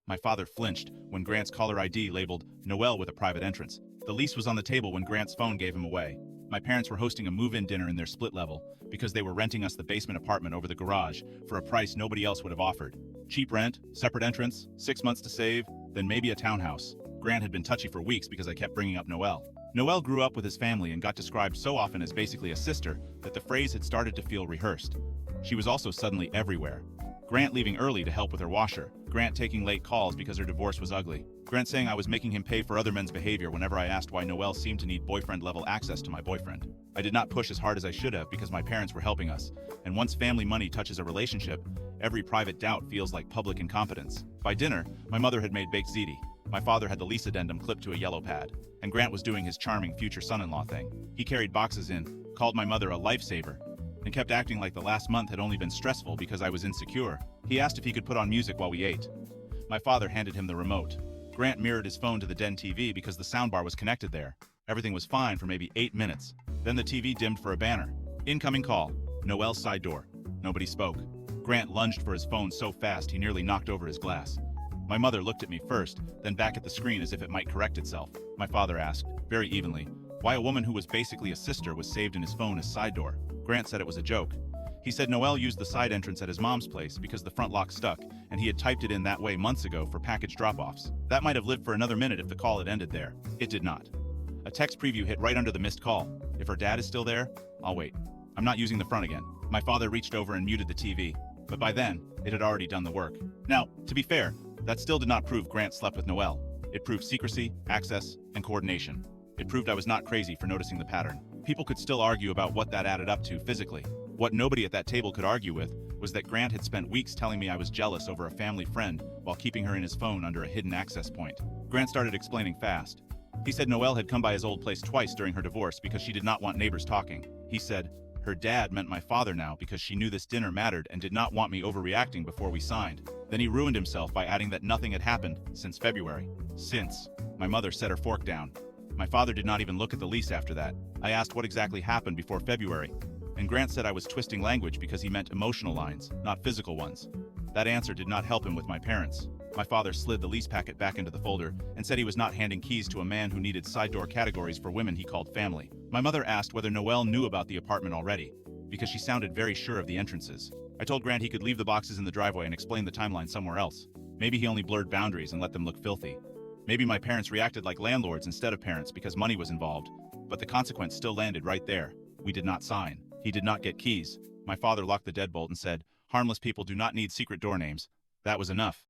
My father flinched when Grant's caller ID labeled Noelle with a private entrance. The lease was on the table when Grant's phone gave him away. My parents were hosting a move-in dinner in their split level because they were renting us the basement apartment over the garage for a price nobody else would have offered. Cheap rent, separate entrance, 6 months to save, then maybe a townhouse. Grant had been touchy for weeks because I kept bringing up Noelle. Noelle grew up with his family and got described so often as basically a sister that the phrase had started to feel rehearsed. She was also suddenly everywhere. Grant leaving early to help with her washer. Grant taking late calls because her divorce was ugly. Grant saying I was making him pay for other men's behavior whenever I asked why Noelle seemed to need boyfriend-level access to my boyfriend. I did not push as hard as I should have because my parents were helping us, and once family money touches a relationship, every private doubt feels like public incompetence. By dinner, my mother had made baked ziti. My father had the lease addendum clipped to a yellow pad, and Grant was doing his charming future son-in-law thing. He carried boxes in, called my mother a lifesaver, and kept acting like the last month had only been stressful because I was insecure. He asked if he could put on music while we ate. My father handed him the remote. Grant mirrored his phone to the den TV because the soundbar was connected there. Everything was fine for maybe 8 minutes. Then the TV dimmed for a banner. Incoming call. Noelle's side door. Nobody spoke. Grant lunged for his phone so fast he nearly knocked over his glass. My mother looked at me first, then back at the screen as if it might correct itself. My father asked, very evenly, why a woman who was basically a sister was saved in his phone as side door. Grant said it was a joke. He said Noelle used the side entrance at his mom's place because the front lock stuck, and he had typed it in that way months ago for package drop-offs. That might have lived for another minute if the call had ended there. It did not. A text preview hit right under the missed call. If her dad is still there, I'll wait. I'm not using the front again. My father reached over and muted the TV, but by then, it had already done the work. Now, to be fair, that still did not prove Grant slept with Noelle. It proved secrecy, access, and coordination. It proved I was not crazy for noticing the pattern. People could still argue about what that added up to physically. What nobody at that table could argue with was that Grant had spent weeks telling me I was jealous over a family friend while keeping her in his phone under a hidden access point. Grant started explaining fast. He said Noelle had come by his old place twice during her divorce because she did not want neighbors talking. He said, her dad meant my father now because she knew this dinner mattered and did not want me overreacting before we signed. Then he ruined himself by adding that nothing had happened since February. Since. My mother set her fork down. My father did not even look at the lease after that. I asked what exactly happened before February, and Grant said I was twisting language because he meant emotional lines, not physical ones. That answer did not help him with my parents. My father slid the lease packet back into the folder and said he was not handing keys to a man who needed side door categories for women he called family. My mother asked whether Noelle knew about the apartment already, because she sounded very sure of the entrances. I told Grant he could leave the boxes in the driveway and explain the timeline somewhere else. Maybe he only blurred boundaries and let them look filthy. Maybe my parents reacted like landlords instead of parents because money was involved, but the consequence still landed right there. We did not sign. He did not get keys. My father locked the deadbolt and said, harmless people do not need secret door names. That was enough.